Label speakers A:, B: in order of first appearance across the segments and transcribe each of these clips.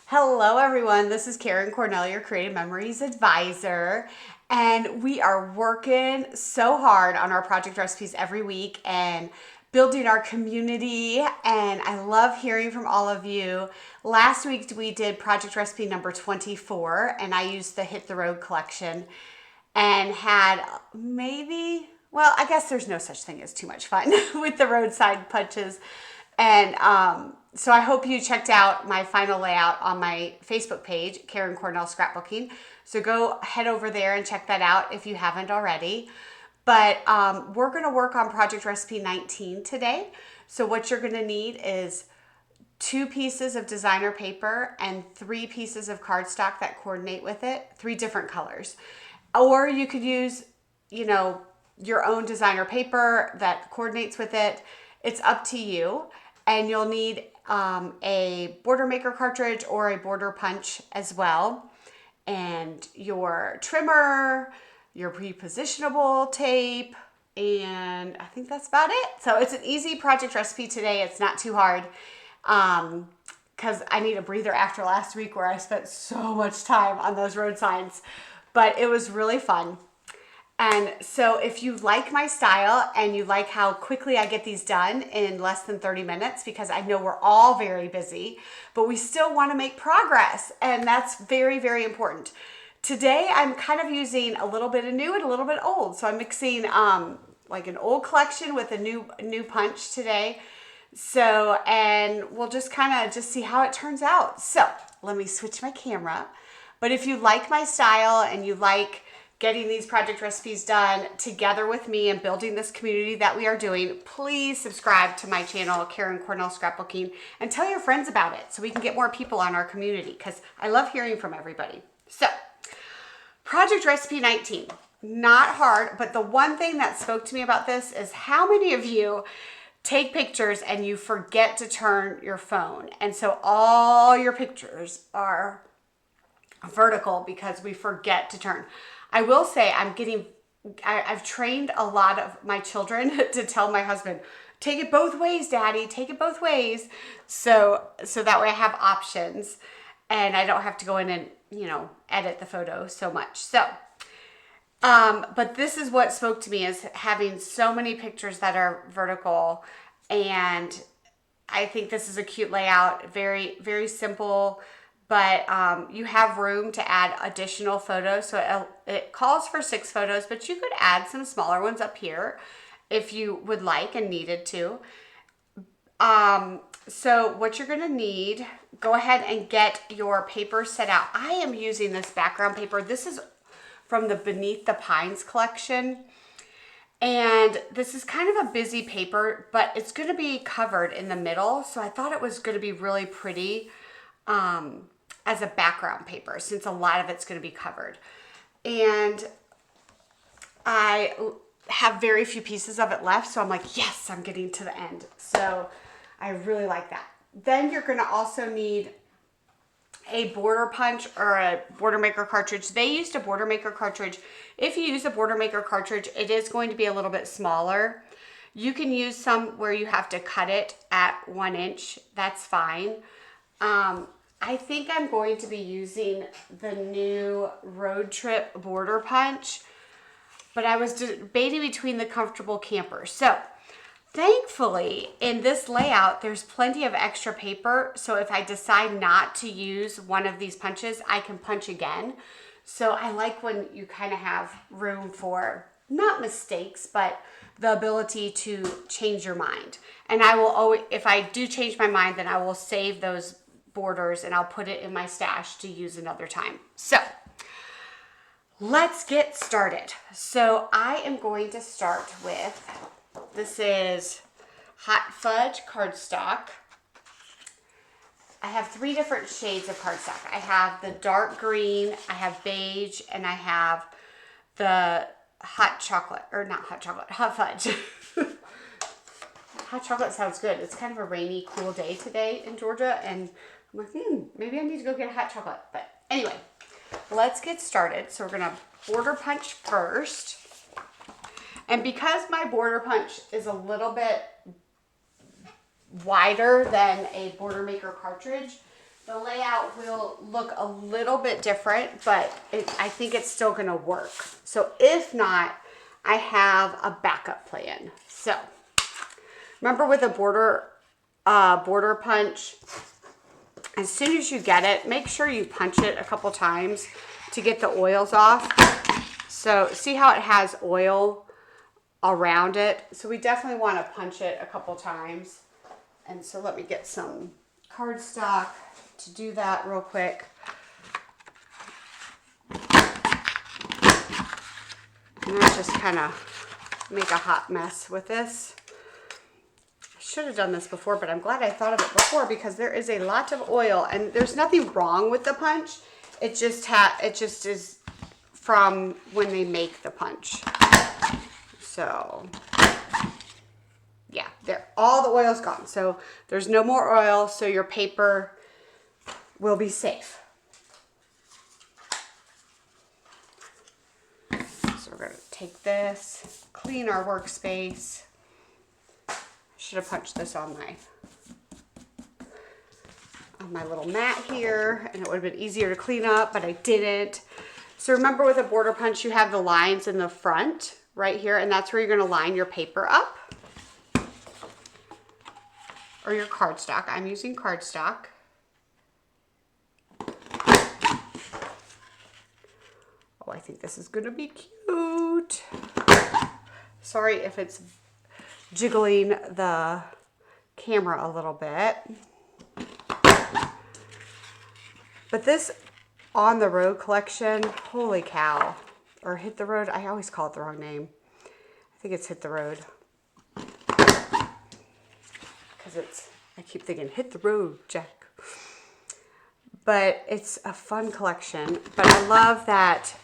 A: Hello everyone, this is Karen Cornell, your Creative Memories Advisor, and we are working so hard on our project recipes every week and building our community, and I love hearing from all of you. Last week we did project recipe number 24, and I used the Hit the Road collection and had I guess there's no such thing as too much fun with the roadside punches. And so I hope you checked out my final layout on my Facebook page, Karen Cornell Scrapbooking. So go head over there and check that out if you haven't already. But we're going to work on project recipe 19 today. So what you're going to need is 2 pieces of designer paper and 3 pieces of cardstock that coordinate with it, 3 different colors. Or you could use, your own designer paper that coordinates with it. It's up to you. And you'll need a border maker cartridge or a border punch as well. And your trimmer, your pre-positionable tape, and I think that's about it. So it's an easy project recipe today. It's not too hard because I need a breather after last week where I spent so much time on those road signs. But it was really fun. And so if you like my style and you like how quickly I get these done in less than 30 minutes, because I know we're all very busy, but we still want to make progress. And that's very, very important. Today, I'm kind of using a little bit of new and a little bit old. So I'm mixing like an old collection with a new punch today. So, and we'll just kind of see how it turns out. So let me switch my camera. But if you like my style and you like getting these project recipes done together with me and building this community that we are doing, please subscribe to my channel, Karen Cornell Scrapbooking, and tell your friends about it so we can get more people on our community because I love hearing from everybody. So, project recipe 19. Not hard, but the one thing that spoke to me about this is how many of you take pictures and you forget to turn your phone. And so all your pictures are vertical because we forget to turn. I will say I've trained a lot of my children to tell my husband, take it both ways, Daddy, take it both ways. So that way I have options and I don't have to go in and, edit the photo so much. So, but this is what spoke to me is having so many pictures that are vertical. And I think this is a cute layout, very, very simple. But you have room to add additional photos. So it calls for 6 photos, but you could add some smaller ones up here if you would like and needed to. So what you're gonna need, go ahead and get your paper set out. I am using this background paper. This is from the Beneath the Pines collection. And this is kind of a busy paper, but it's gonna be covered in the middle. So I thought it was gonna be really pretty. As a background paper, since a lot of it's going to be covered. And I have very few pieces of it left, so I'm like, yes, I'm getting to the end. So I really like that. Then you're going to also need a border punch or a border maker cartridge. They used a border maker cartridge. If you use a border maker cartridge, it is going to be a little bit smaller. You can use some where you have to cut it at 1 inch. That's fine. I think I'm going to be using the new Road Trip Border Punch, but I was debating between the Comfortable Camper. So thankfully in this layout, there's plenty of extra paper. So if I decide not to use one of these punches, I can punch again. So I like when you kind of have room for not mistakes, but the ability to change your mind. And I will always, if I do change my mind, then I will save those borders and I'll put it in my stash to use another time. So let's get started. So I am going to start with, this is Hot Fudge cardstock. I have 3 different shades of cardstock. I have the dark green, I have beige, and I have the hot chocolate, or not hot chocolate, hot fudge. Hot chocolate sounds good. It's kind of a rainy, cool day today in Georgia, and I'm like, maybe I need to go get a hot chocolate. But anyway, let's get started. So we're gonna border punch first. And because my border punch is a little bit wider than a border maker cartridge, The layout will look a little bit different, but I think it's still gonna work. So if not, I have a backup plan. So remember with a border punch, as soon as you get it, make sure you punch it a couple times to get the oils off. So see how it has oil around it? So we definitely want to punch it a couple times. And so let me get some cardstock to do that real quick. And I just kind of make a hot mess with this. I should have done this before, but I'm glad I thought of it before because there is a lot of oil and there's nothing wrong with the punch. It just is from when they make the punch. So yeah, there, all the oil's gone. So there's no more oil, so your paper will be safe. So we're gonna take this, clean our workspace. I should have punched this on my little mat here, and it would have been easier to clean up, but I didn't. So remember with a border punch, you have the lines in the front right here, and that's where you're gonna line your paper up. Or your cardstock. I'm using cardstock. Oh, I think this is gonna be cute. Sorry if it's jiggling the camera a little bit. But this On the Road collection, holy cow. Or Hit the Road, I always call it the wrong name. I think it's Hit the Road. I keep thinking, hit the road, Jack. But it's a fun collection. But I love that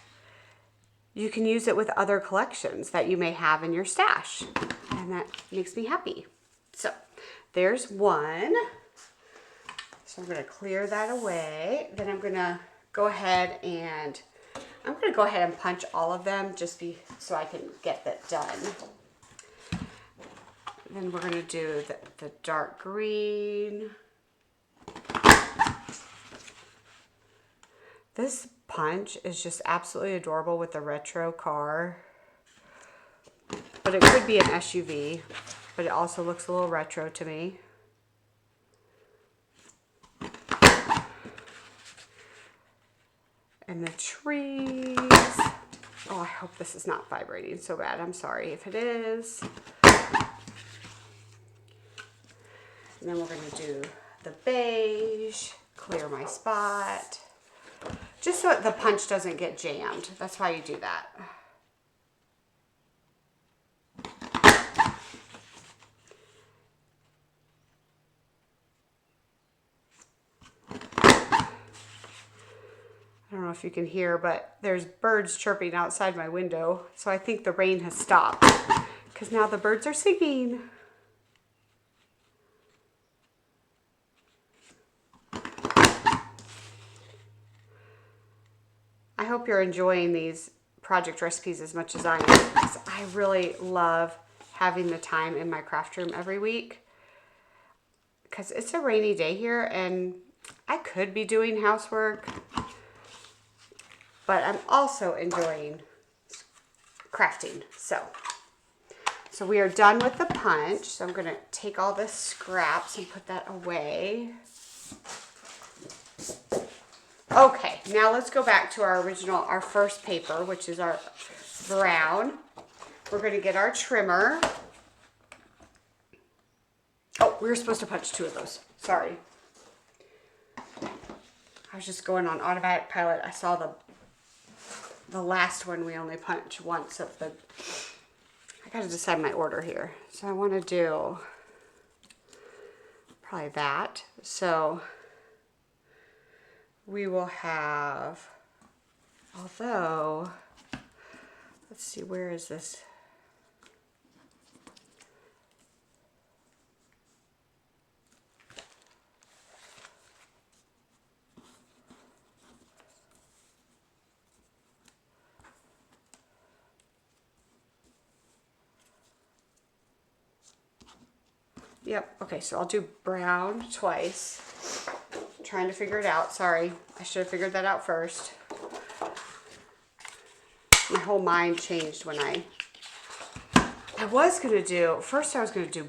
A: you can use it with other collections that you may have in your stash. And that makes me happy. So there's one. So I'm gonna clear that away. Then I'm gonna go ahead and punch all of them so I can get that done. Then we're going to do the dark green. This punch is just absolutely adorable with the retro car. But it could be an SUV, but it also looks a little retro to me. And the trees. Oh, I hope this is not vibrating so bad. I'm sorry if it is. And then we're going to do the beige, clear my spot, just so the punch doesn't get jammed. That's why you do that. I don't know if you can hear, but there's birds chirping outside my window. So I think the rain has stopped because now the birds are singing. I hope you're enjoying these project recipes as much as I am, because I really love having the time in my craft room every week, because it's a rainy day here and I could be doing housework, but I'm also enjoying crafting. So we are done with the punch. So I'm going to take all the scraps and put that away. Okay, now let's go back to our first paper, which is our brown. We're going to get our trimmer. Oh, we were supposed to punch two of those. Sorry. I was just going on automatic pilot. I saw the last one we only punch once of the... I got to decide my order here. So I want to do probably that. So... we will have, although, let's see, where is this? Yep, okay, so I'll do brown twice. trying to figure it out. Sorry, I should have figured that out first. My whole mind changed when was going to do, first I was going to do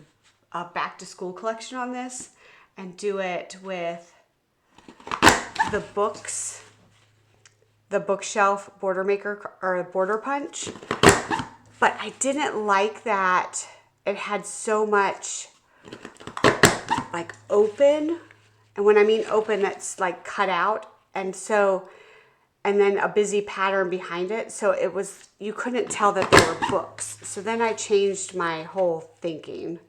A: a back to school collection on this and do it with the books, the bookshelf border maker or border punch. But I didn't like that it had so much like open. And when I mean open, that's like cut out. And then a busy pattern behind it. So it was, you couldn't tell that they were books. So then I changed my whole thinking.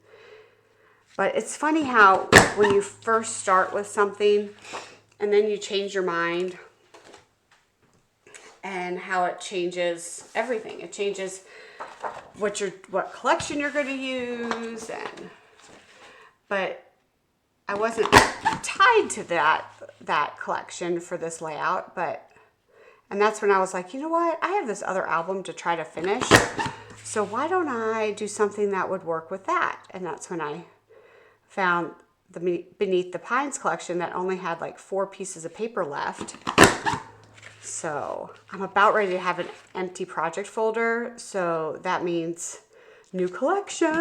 A: But it's funny how when you first start with something and then you change your mind and how it changes everything. It changes what collection you're going to use. But I wasn't tied to that collection for this layout, and that's when I was like, you know what? I have this other album to try to finish. So why don't I do something that would work with that? And that's when I found the Beneath the Pines collection that only had like 4 pieces of paper left. So I'm about ready to have an empty project folder. So that means new collection.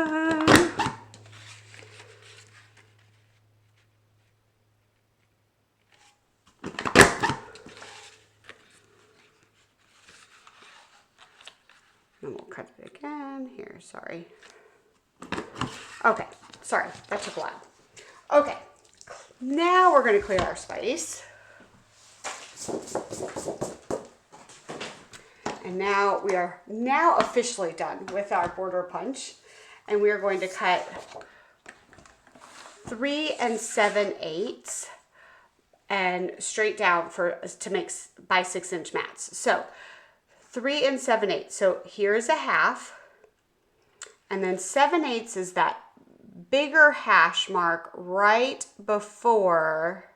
A: And we'll cut it again here, sorry. Okay, sorry, that took a while. Okay, now we're gonna clear our space. And now we are officially done with our border punch. And we are going to cut 3 7/8 and straight down to make by 6-inch mats. So 3 7/8. So here's a half. And then 7/8 is that bigger hash mark right before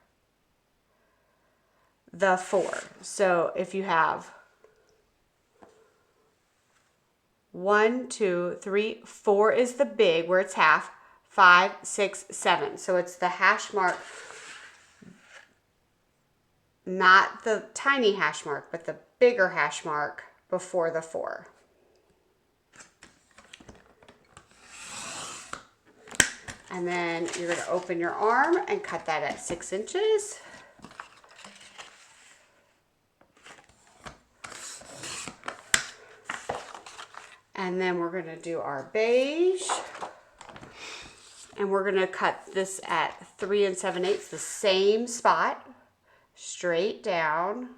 A: the 4. So if you have 1, 2, 3, 4 is the big where it's half, 5, 6, 7. So it's the hash mark, not the tiny hash mark, but the bigger hash mark before the 4. And then you're going to open your arm and cut that at 6 inches. And then we're going to do our beige. And we're going to cut this at 3 7/8, the same spot, straight down.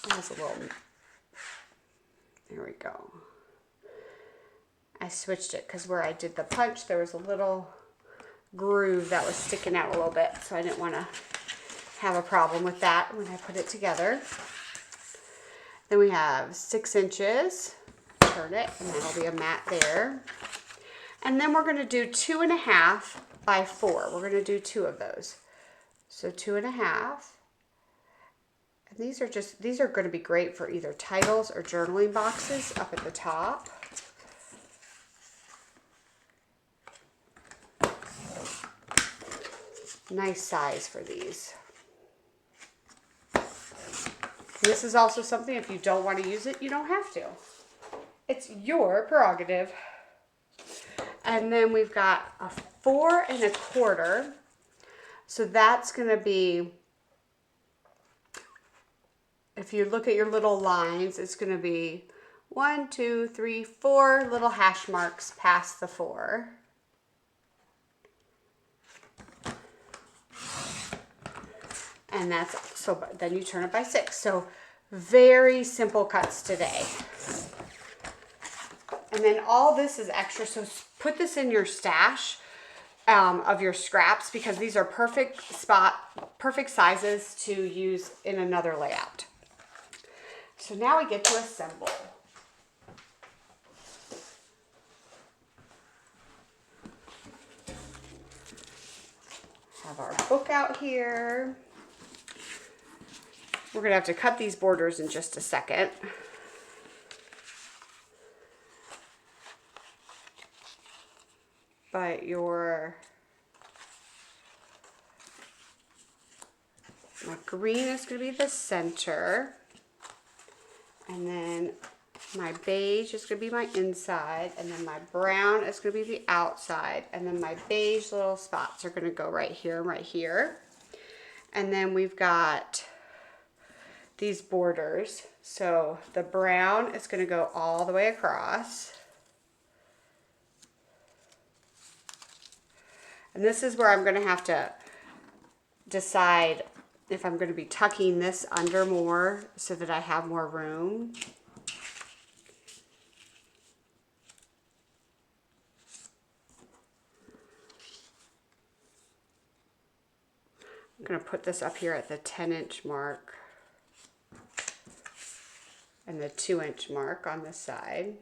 A: That's a little, there we go. I switched it because where I did the punch, there was a little groove that was sticking out a little bit. So I didn't want to have a problem with that when I put it together. Then we have 6 inches, turn it, and that'll be a mat there. And then we're going to do 2.5 by 4. We're going to do 2 of those. So 2.5. And these are going to be great for either titles or journaling boxes up at the top. Nice size for these. This is also something, if you don't want to use it, you don't have to. It's your prerogative. And then we've got a 4 1/4. So that's going to be, if you look at your little lines, it's going to be 1, 2, 3, 4 little hash marks past the 4. And that's, so then you turn it by 6. So very simple cuts today. And then all this is extra. So put this in your stash of your scraps, because these are perfect sizes to use in another layout. So now we get to assemble. Have our book out here. We're going to have to cut these borders in just a second. But your My green is going to be the center. And then my beige is going to be my inside. And then my brown is going to be the outside. And then my beige little spots are going to go right here and right here. And then we've got these borders. So the brown is going to go all the way across. And this is where I'm going to have to decide if I'm going to be tucking this under more so that I have more room. I'm going to put this up here at the 10-inch mark and the 2-inch mark on this side.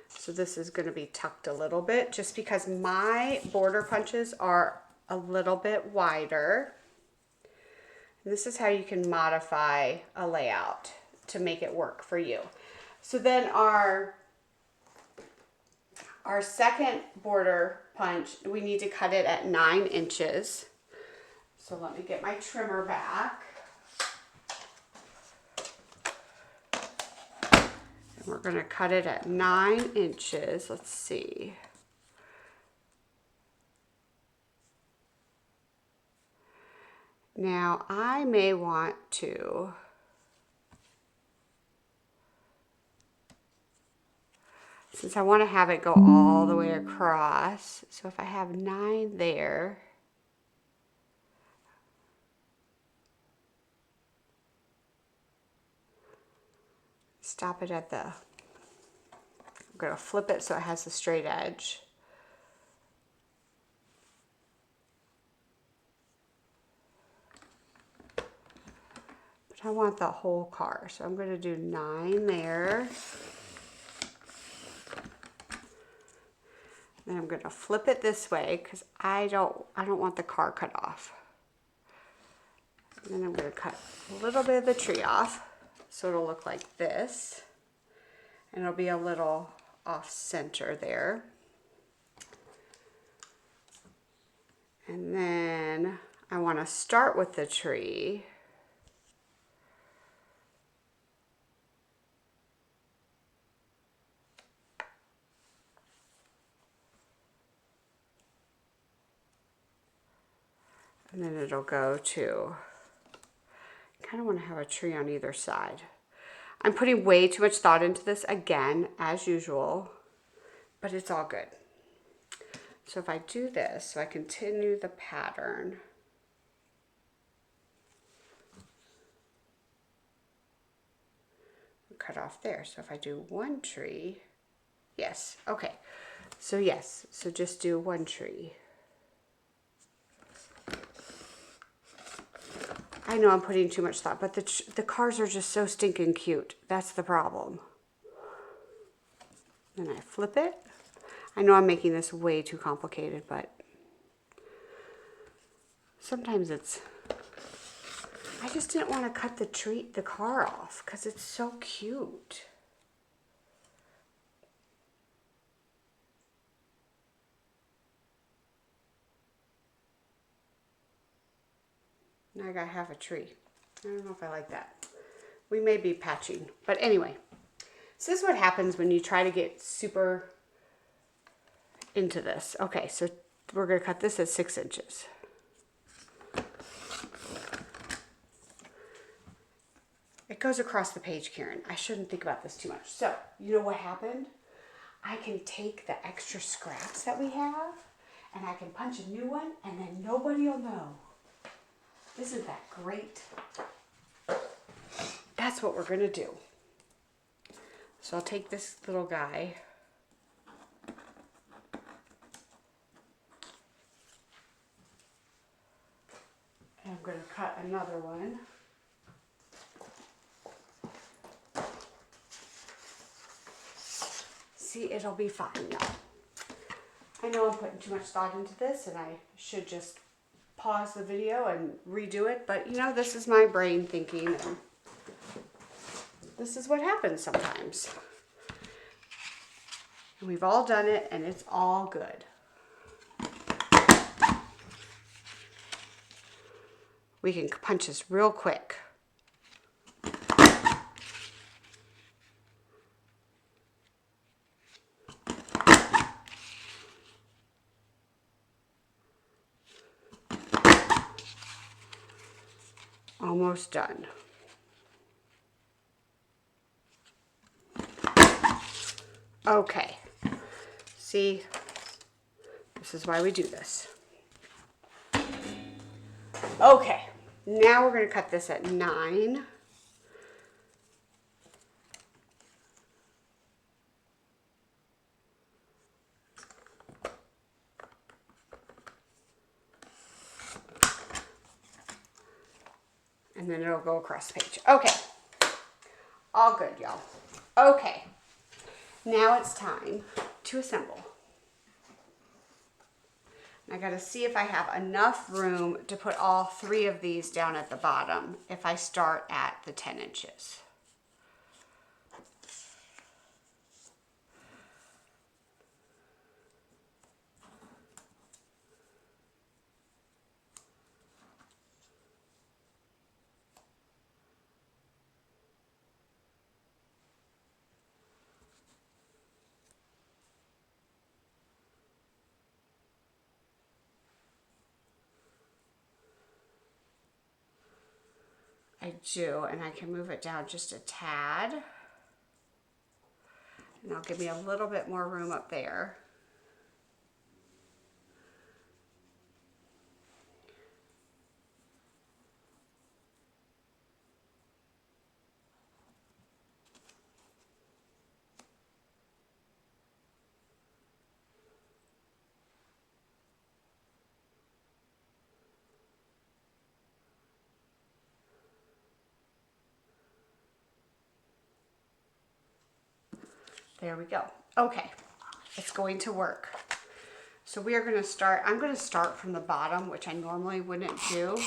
A: So this is going to be tucked a little bit just because my border punches are a little bit wider. And this is how you can modify a layout to make it work for you. So then our second border punch, we need to cut it at 9 inches. So let me get my trimmer back. And we're going to cut it at 9 inches. Let's see. Now, I may want to since I want to have it go all the way across, so if I have 9 there, stop it at the, I'm going to flip it so it has a straight edge. I want the whole car, so I'm going to do 9 there. Then I'm going to flip it this way because I don't want the car cut off. And then I'm going to cut a little bit of the tree off so it'll look like this, and it'll be a little off center there. And then I want to start with the tree. And then it'll go to, I kind of want to have a tree on either side. I'm putting way too much thought into this again, as usual, but it's all good. So if I do this, so I continue the pattern. Cut off there. So if I do 1 tree, yes, okay. So yes, so just do 1 tree. I know I'm putting too much thought, but the cars are just so stinking cute. That's the problem. Then I flip it. I know I'm making this way too complicated, but sometimes it's, I just didn't want to cut the car off because it's so cute. Now I got half a tree. I don't know if I like that. We may be patching, but anyway. So this is what happens when you try to get super into this. Okay, so we're going to cut this at 6 inches. It goes across the page, Karen. I shouldn't think about this too much. So, you know what happened? I can take the extra scraps that we have, and I can punch a new one, and then nobody will know. Isn't that great? That's what we're going to do. So I'll take this little guy. And I'm going to cut another one. See, it'll be fine now. I know I'm putting too much thought into this, and I should just pause the video and redo it, but you know, this is my brain thinking, and this is what happens sometimes. And we've all done it, and it's all good. We can punch this real quick. Almost done. Okay. See, this is why we do this. Okay, now we're going to cut this at 9. And then it'll go across the page. Okay, all good, y'all. Okay, now it's time to assemble. I got to see if I have enough room to put all 3 of these down at the bottom if I start at the 10 inches. I do, and I can move it down just a tad. And that'll give me a little bit more room up there. There we go. Okay, it's going to work. So we are going to start, I'm going to start from the bottom, which I normally wouldn't do,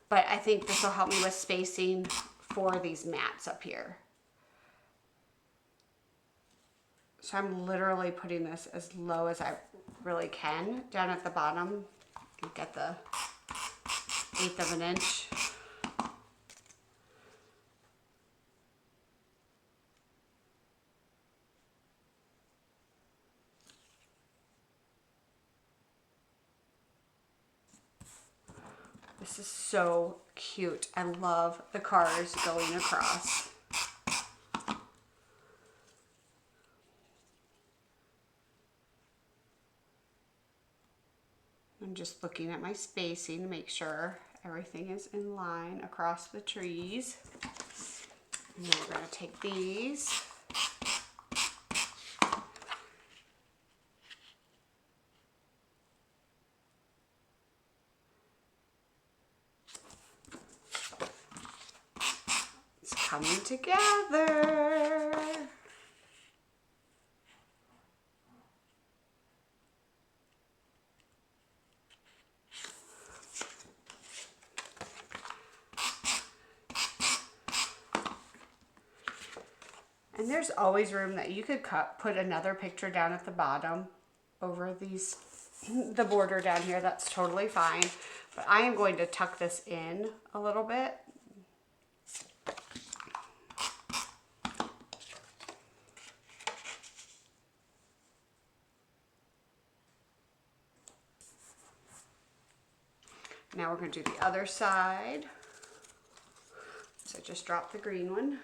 A: but I think this will help me with spacing for these mats up here. So I'm literally putting this as low as I really can down at the bottom. You get the 1/8 of an inch. This is so cute. I love the cars going across. I'm just looking at my spacing to make sure everything is in line across the trees. And then we're going to take these. It's coming together. And there's always room that you could put another picture down at the bottom over these, the border down here. That's totally fine. But I am going to tuck this in a little bit. Now we're going to do the other side. So I just dropped the green one.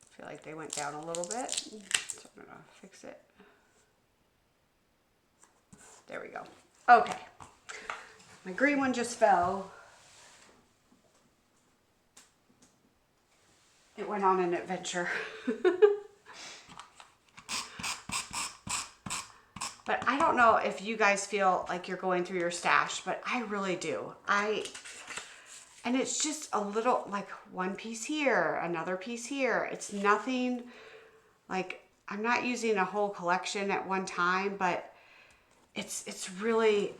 A: I feel like they went down a little bit, so I'm going to fix it. There we go. Okay. My green one just fell. It went on an adventure. But I don't know if you guys feel like you're going through your stash, but I really do. And it's just a little, like one piece here, another piece here. It's nothing like, I'm not using a whole collection at one time, but it's very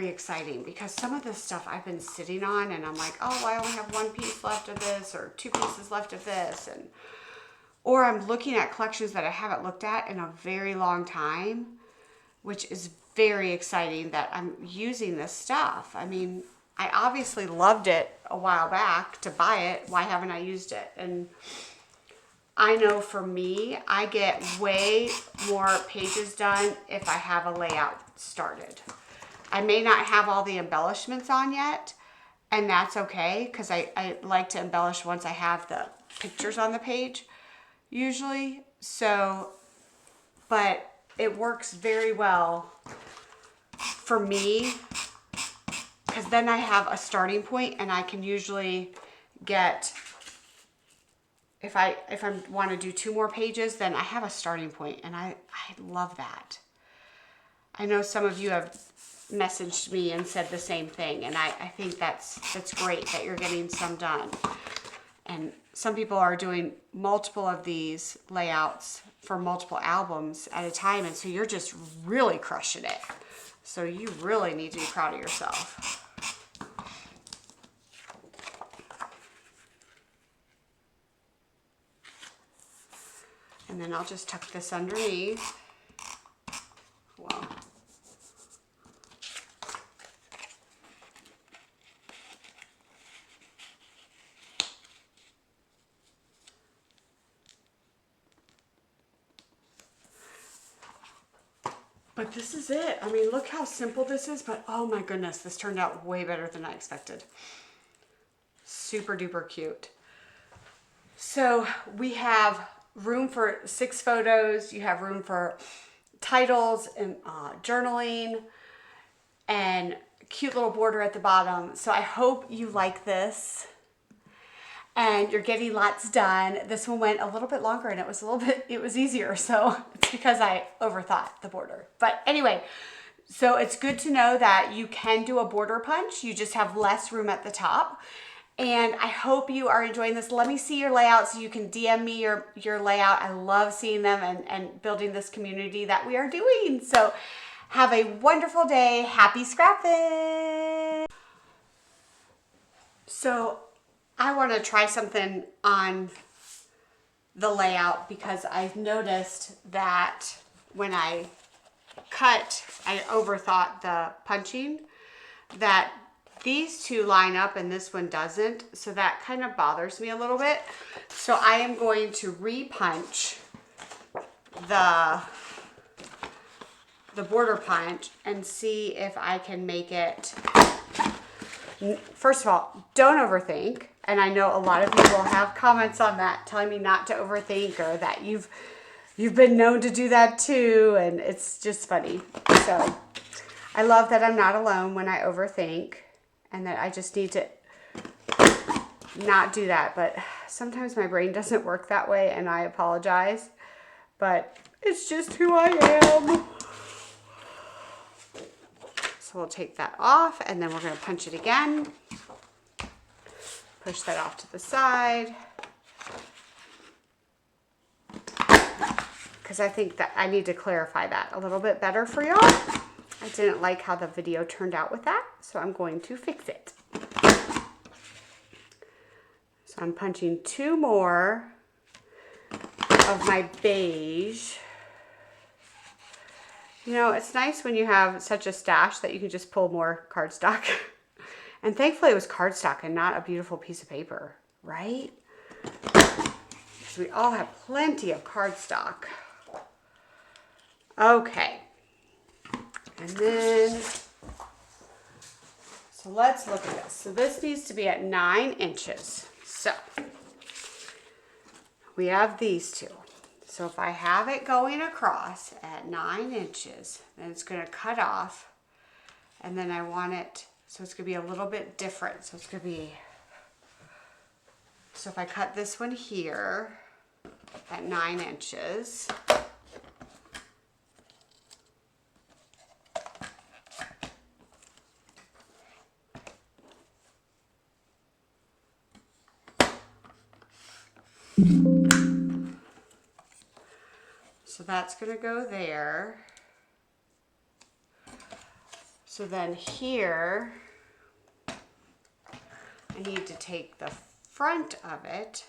A: exciting because some of this stuff I've been sitting on and I'm like, oh, I only have one piece left of this or 2 pieces left of this. or I'm looking at collections that I haven't looked at in a very long time, which is very exciting that I'm using this stuff. I mean, I obviously loved it a while back to buy it. Why haven't I used it? And I know for me, I get way more pages done if I have a layout started. I may not have all the embellishments on yet, and that's okay, because I like to embellish once I have the pictures on the page, usually. So, but it works very well for me, because then I have a starting point, and I can usually get, if I want to do 2 more pages, then I have a starting point, and I love that. I know some of you have messaged me and said the same thing, and I think that's great that you're getting some done. And some people are doing multiple of these layouts for multiple albums at a time, and so you're just really crushing it. So you really need to be proud of yourself. And then I'll just tuck this underneath. Wow. But this is it. I mean, look how simple this is, but oh my goodness, this turned out way better than I expected. Super duper cute. So we have room for 6 photos. You have room for titles and journaling and cute little border at the bottom. So I hope you like this and you're getting lots done. This one went a little bit longer and it was easier. So it's because I overthought the border. But anyway, so it's good to know that you can do a border punch. You just have less room at the top. And I hope you are enjoying this. Let me see your layout so you can DM me your layout. I love seeing them and building this community that we are doing. So have a wonderful day. Happy scrapping. So I want to try something on the layout because I've noticed that when I cut, I overthought the punching, that these 2 line up and this one doesn't. So that kind of bothers me a little bit. So I am going to re-punch the border punch and see if I can make it. First of all, don't overthink. And I know a lot of you will have comments on that telling me not to overthink, or that you've been known to do that too. And it's just funny. So I love that I'm not alone when I overthink, and that I just need to not do that. But sometimes my brain doesn't work that way, and I apologize. But it's just who I am. So we'll take that off, and then we're going to punch it again. Push that off to the side. Because I think that I need to clarify that a little bit better for y'all. I didn't like how the video turned out with that, so I'm going to fix it. So I'm punching 2 more of my beige. You know, it's nice when you have such a stash that you can just pull more cardstock. And thankfully it was cardstock and not a beautiful piece of paper, right? Because we all have plenty of cardstock. Okay. And then, so let's look at this. So this needs to be at 9 inches. So we have these 2. So if I have it going across at 9 inches, then it's going to cut off. And then I want it, so it's going to be a little bit different. So it's going to be, so if I cut this one here at 9 inches, so that's going to go there. So then here, I need to take the front of it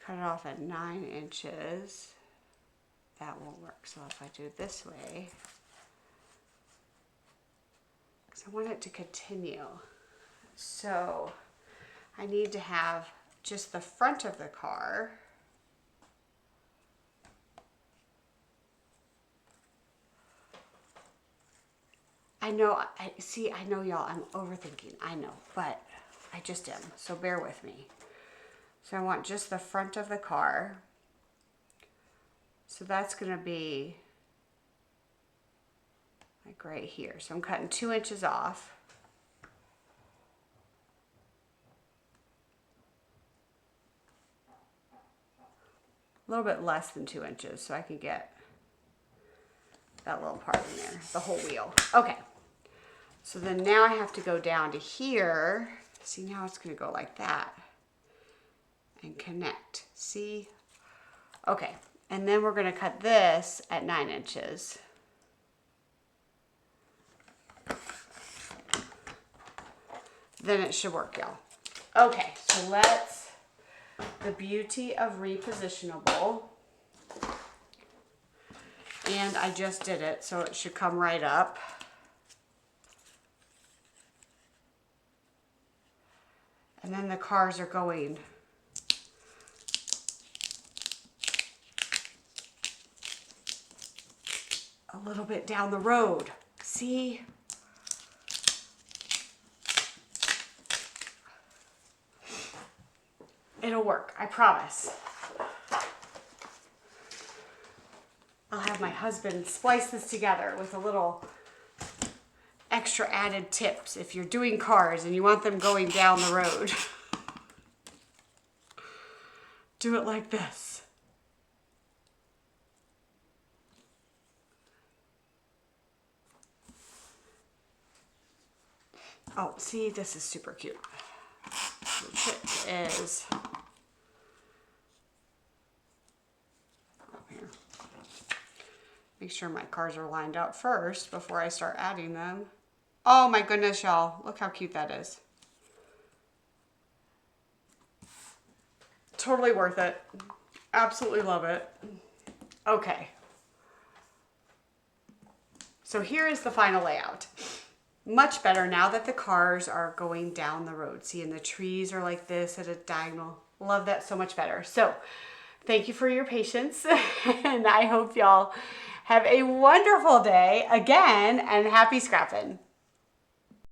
A: cut it off at 9 inches. That won't work. So if I do it this way, because I want it to continue. So I need to have just the front of the car. I know y'all, I'm overthinking, I know, but I just am, so bear with me. So I want just the front of the car. So that's gonna be like right here. So I'm cutting 2 inches off. A little bit less than 2 inches so I can get that little part in there, the whole wheel. Okay, so then now I have to go down to here. See, now it's gonna go like that and connect, see? Okay, and then we're gonna cut this at 9 inches. Then it should work, y'all. Okay, so let's, the beauty of repositionable. And I just did it, so it should come right up. And then the cars are going a little bit down the road. See? It'll work, I promise. I'll have my husband splice this together with a little extra added tips if you're doing cars and you want them going down the road. Do it like this. Oh, see, this is super cute. The tip is, here. Make sure my cars are lined up first before I start adding them. Oh my goodness, y'all. Look how cute that is. Totally worth it. Absolutely love it. Okay. So here is the final layout. Much better now that the cars are going down the road. See, and the trees are like this at a diagonal. Love that so much better. So thank you for your patience. And I hope y'all have a wonderful day again, and happy scrapping.